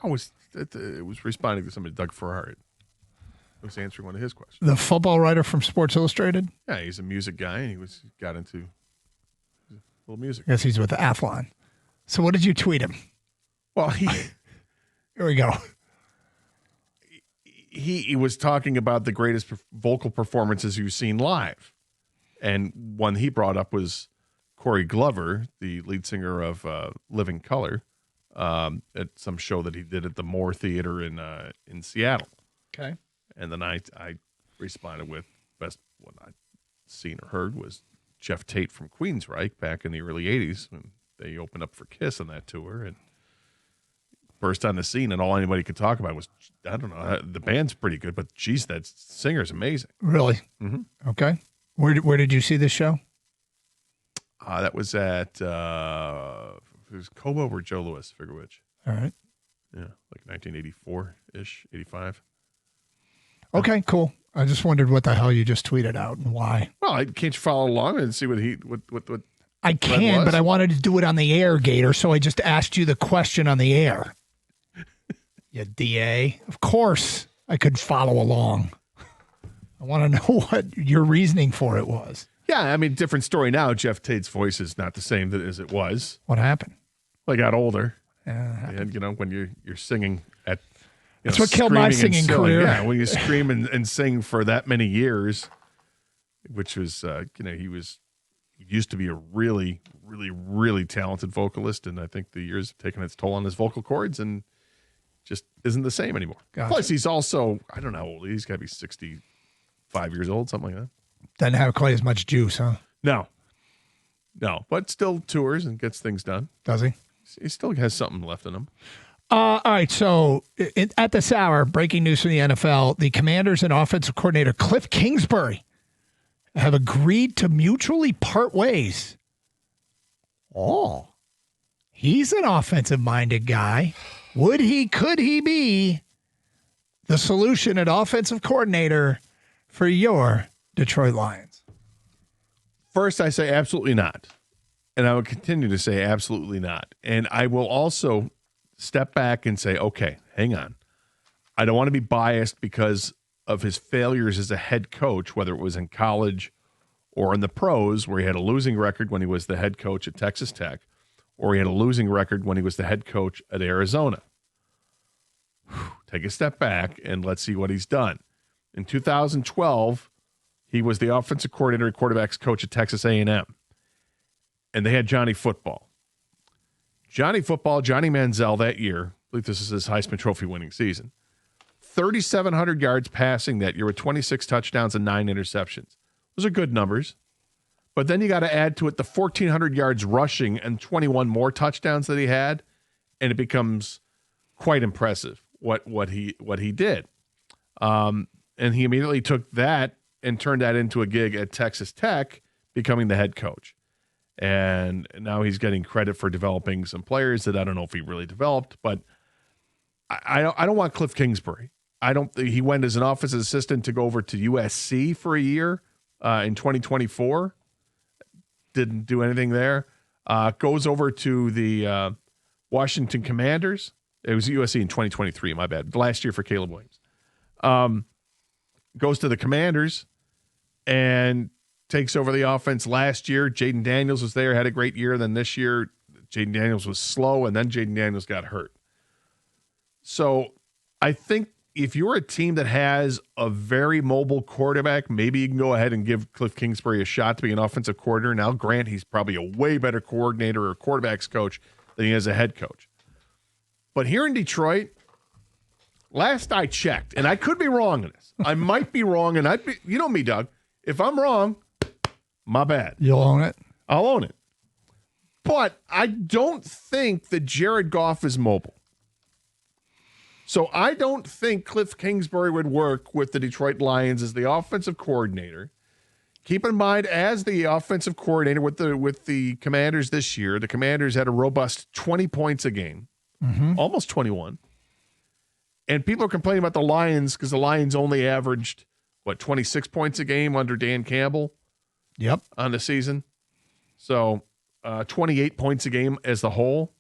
It was responding to somebody, Doug Farrar. It was answering one of his questions. The football writer from Sports Illustrated? Yeah, he's a music guy, and he got into a little music. Yes, he's with Athlon. So what did you tweet him? Well, here we go. He was talking about the greatest vocal performances you've seen live. And one he brought up was Corey Glover, the lead singer of Living Color, at some show that he did at the Moore Theater in Seattle. Okay. And then I responded with, best one I'd seen or heard was Jeff Tate from Queensryche back in the early 80s when they opened up for Kiss on that tour and burst on the scene, and all anybody could talk about was, I don't know, the band's pretty good, but geez, that singer's amazing. Really? Mm-hmm. Okay. Where did you see this show? That was at it was Cobo or Joe Louis, figure which. All right. Yeah, like 1984-ish, 85. Okay, cool. I just wondered what the hell you just tweeted out and why. Well, can't you follow along and see what I can, but I wanted to do it on the air, Gator, so I just asked you the question on the air. You DA. Of course I could follow along. I want to know what your reasoning for it was. Yeah, I mean, different story now. Jeff Tate's voice is not the same as it was. What happened? Well, he got older. And, when you're singing at... That's what killed my singing career. Yeah, when you scream and sing for that many years, which was, he used to be a really, really, really talented vocalist, and I think the years have taken its toll on his vocal cords and just isn't the same anymore. Gotcha. Plus, he's also, I don't know how old he's got to be 65 years old, something like that. Doesn't have quite as much juice, huh? No, but still tours and gets things done. Does he? He still has something left in him. All right, so at this hour, breaking news from the NFL, the Commanders and offensive coordinator Kliff Kingsbury have agreed to mutually part ways. Oh, he's an offensive-minded guy. Could he be the solution at offensive coordinator for your Detroit Lions? First, I say absolutely not. And I will continue to say absolutely not. And I will also step back and say, okay, hang on. I don't want to be biased because of his failures as a head coach, whether it was in college or in the pros, where he had a losing record when he was the head coach at Texas Tech, or he had a losing record when he was the head coach at Arizona. Take a step back and let's see what he's done. In 2012, he was the offensive coordinator and quarterbacks coach at Texas A&M, and they had Johnny Football. Johnny Manziel that year, I believe this is his Heisman Trophy winning season, 3,700 yards passing that year with 26 touchdowns and 9 interceptions. Those are good numbers. But then you got to add to it the 1,400 yards rushing and 21 more touchdowns that he had, and it becomes quite impressive what he did. And he immediately took that and turned that into a gig at Texas Tech, becoming the head coach. And now he's getting credit for developing some players that I don't know if he really developed, but I don't want Kliff Kingsbury. He went as an offensive assistant to go over to USC for a year in 2024. Didn't do anything there. Goes over to the Washington Commanders. It was USC in 2023, my bad. Last year for Caleb Williams. Goes to the Commanders and takes over the offense last year. Jaden Daniels was there, had a great year. Then this year, Jaden Daniels was slow, and then Jaden Daniels got hurt. So I think if you're a team that has a very mobile quarterback, maybe you can go ahead and give Kliff Kingsbury a shot to be an offensive coordinator. Now, grant he's probably a way better coordinator or quarterbacks coach than he is a head coach. But here in Detroit, last I checked, and I could be wrong in this. I might be wrong, and you know me, Doug. If I'm wrong, my bad. You'll own it? I'll own it. But I don't think that Jared Goff is mobile. So I don't think Kliff Kingsbury would work with the Detroit Lions as the offensive coordinator. Keep in mind, as the offensive coordinator with the Commanders this year, the Commanders had a robust 20 points a game, almost 21. And people are complaining about the Lions because the Lions only averaged, 26 points a game under Dan Campbell? Yep. On the season. So 28 points a game as the whole.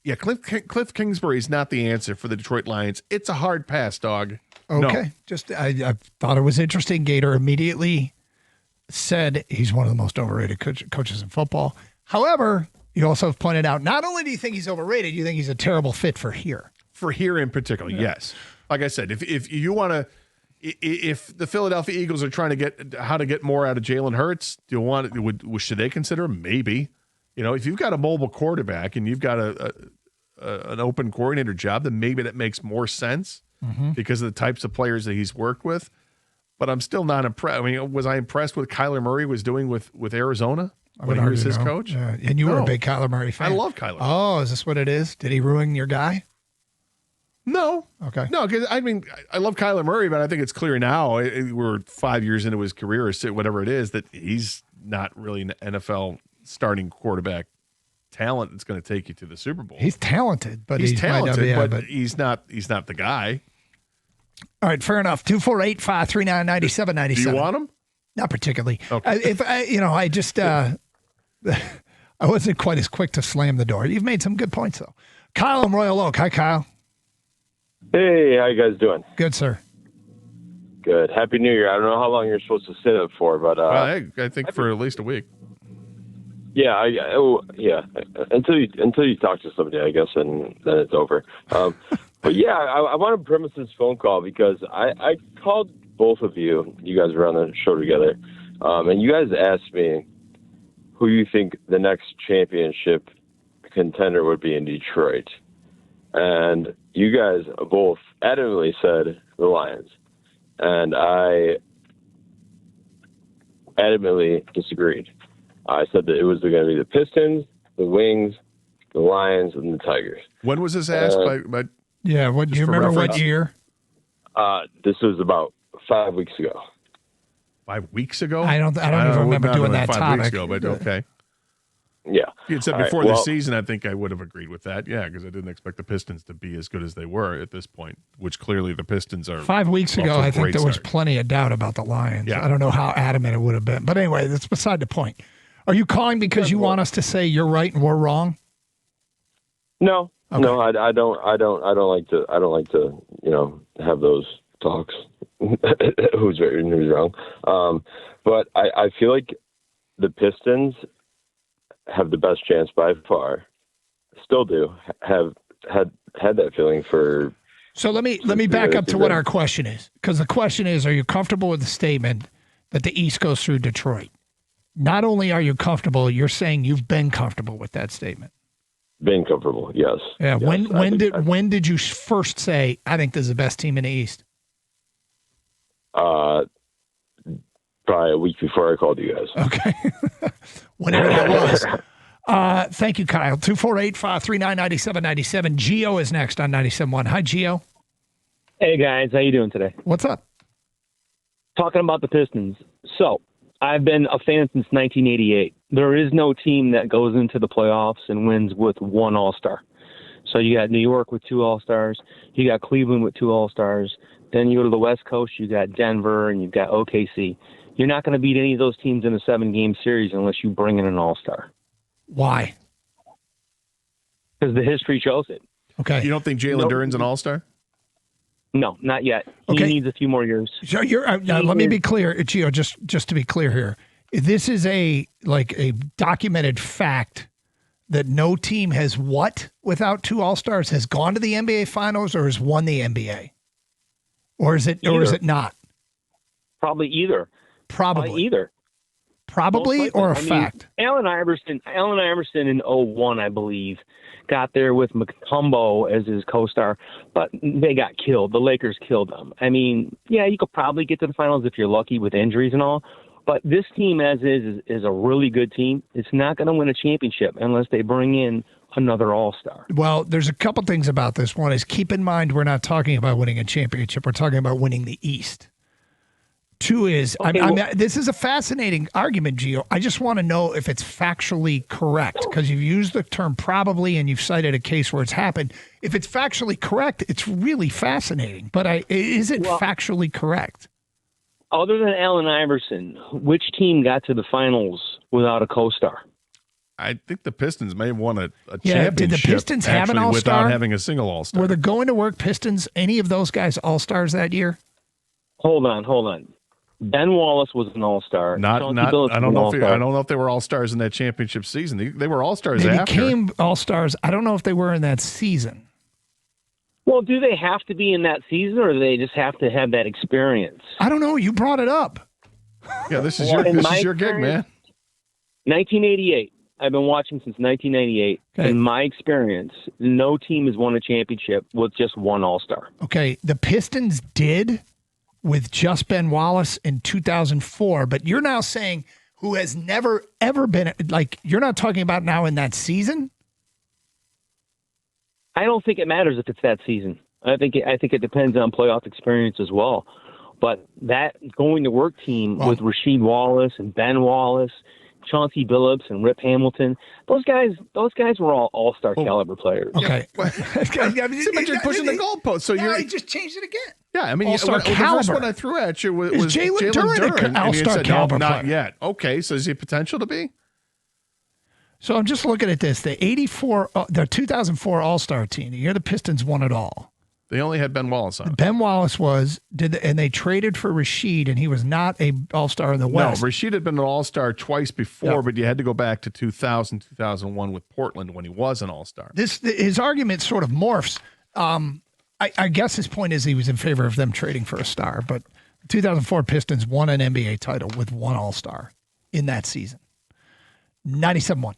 Yeah, Kliff Kingsbury is not the answer for the Detroit Lions. It's a hard pass, dog. Okay. No. I thought it was interesting. Gator immediately said he's one of the most overrated coaches in football. However, you also have pointed out, not only do you think he's overrated, you think he's a terrible fit for here. For here in particular, yes. Like I said, if you want to, if the Philadelphia Eagles are trying to get how to get more out of Jalen Hurts, do you want should they consider him? Maybe. If you've got a mobile quarterback and you've got an open coordinator job, then maybe that makes more sense because of the types of players that he's worked with. But I'm still not impressed. I mean, was I impressed with Kyler Murray was doing with Arizona when he was his coach? And you were a big Kyler Murray fan. I love Kyler. Oh, is this what it is? Did he ruin your guy? No. Okay. No, because I mean, I love Kyler Murray, but I think it's clear now, we're 5 years into his career or whatever it is, that he's not really an NFL starting quarterback talent that's going to take you to the Super Bowl. He's talented, but he's talented, but but he's not the guy. All right, fair enough. 248-539-9797. Do you want him? Not particularly. Okay. I just I wasn't quite as quick to slam the door. You've made some good points though. Kyle in Royal Oak. Hi, Kyle. Hey, how you guys doing? Good, sir. Good. Happy New Year. I don't know how long you're supposed to sit up for, but I think for at least a week. Yeah, Until you talk to somebody, I guess, and then it's over. But yeah, I want to premise this phone call because I called both of you. You guys were on the show together, and you guys asked me who you think the next championship contender would be in Detroit, and you guys both adamantly said the Lions, and I adamantly disagreed. I said that it was going to be the Pistons, the Wings, the Lions, and the Tigers. When was this asked by Yeah, do you remember reference? what year? This was about 5 weeks ago. 5 weeks ago? I don't even remember doing that 5 topic. weeks ago, but okay. Yeah. If you had said All before right, the well, season, I think I would have agreed with that. Yeah, because I didn't expect the Pistons to be as good as they were at this point, which clearly the Pistons are. 5 weeks off ago, to a I think great there was start. plenty of doubt about the Lions. Yeah. I don't know how adamant it would have been. But anyway, that's beside the point. Are you calling because you want us to say you're right and we're wrong? No, Okay. no, I don't like to have those talks. Who's right and who's wrong? But I feel like the Pistons have the best chance by far. Still do have had that feeling for. So let me back up to what our question is, because the question is: are you comfortable with the statement that the East goes through Detroit? Not only are you comfortable, you're saying you've been comfortable with that statement. Being comfortable, yes. Yeah. Yes, When did you first say I think this is the best team in the East? Probably a week before I called you guys. Okay. Whatever that was. Thank you, Kyle. 248-539-9797. Gio is next on 97.1. Hi, Gio. Hey, guys. How you doing today? What's up? Talking about the Pistons. So, I've been a fan since 1988. There is no team that goes into the playoffs and wins with one All-Star. So you got New York with two All-Stars. You got Cleveland with two All-Stars. Then you go to the West Coast, you got Denver, and you've got OKC. You're not going to beat any of those teams in a 7-game series unless you bring in an All-Star. Why? Because the history shows it. Okay. You don't think Jalen Duren's an all-star? No, not yet. Okay. He needs a few more years. So let me be clear, Gio, just to be clear here. This is a documented fact that no team has what without two All-Stars has gone to the NBA Finals or has won the NBA? Or is it not? Probably either. Probably either. Probably or a fact? Allen Iverson in 01, I believe, got there with Mutombo as his co-star, but they got killed. The Lakers killed them. I mean, yeah, you could probably get to the finals if you're lucky with injuries and all, but this team as is a really good team. It's not going to win a championship unless they bring in another All-Star. Well, there's a couple things about this. One is keep in mind we're not talking about winning a championship. We're talking about winning the East. Two is, this is a fascinating argument, Gio. I just want to know if it's factually correct, because you've used the term probably and you've cited a case where it's happened. If it's factually correct, it's really fascinating. But is it factually correct? Other than Allen Iverson, which team got to the finals without a co-star? I think the Pistons may have won a Yeah, championship. did the Pistons have an actually all-star? without having a single all-star? Were the going to work Pistons, any of those guys all-stars that year? Hold on. Ben Wallace was an all-star. Not. Chauncey I Billups don't was an know. I all-star. don't know if they were all-stars in that championship season. They were all-stars They after. became all-stars. I don't know if they were in that season. Well, do they have to be in that season, or do they just have to have that experience? I don't know. You brought it up. Yeah, this is Well, in my your gig, man. 1988. I've been watching since 1988. Okay. In my experience, no team has won a championship with just one all-star. Okay, the Pistons did with just Ben Wallace in 2004, but you're now saying who has never, ever been, like, you're not talking about now in that season? I don't think it matters if it's that season. I think it depends on playoff experience as well. But that going to work team with Rasheed Wallace and Ben Wallace, Chauncey Billups and Rip Hamilton, those guys were all-star caliber players. Okay. But you're pushing the goalpost. So I just changed it again. Yeah, I mean, All-star the first caliber. one I threw at you was Jalen Duren an and you all-star said, caliber no, not player? yet. Okay, so is he potential to be? So I'm just looking at this. The 2004 All-Star team, the year the Pistons won it all. They only had Ben Wallace on it. Ben Wallace and they traded for Rasheed, and he was not a All-Star in the West. No, Rasheed had been an All-Star twice before, Yeah. but you had to go back to 2000, 2001 with Portland when he was an All-Star. His argument sort of morphs. I guess his point is he was in favor of them trading for a star, but 2004 Pistons won an NBA title with one All-Star in that season. 97-1.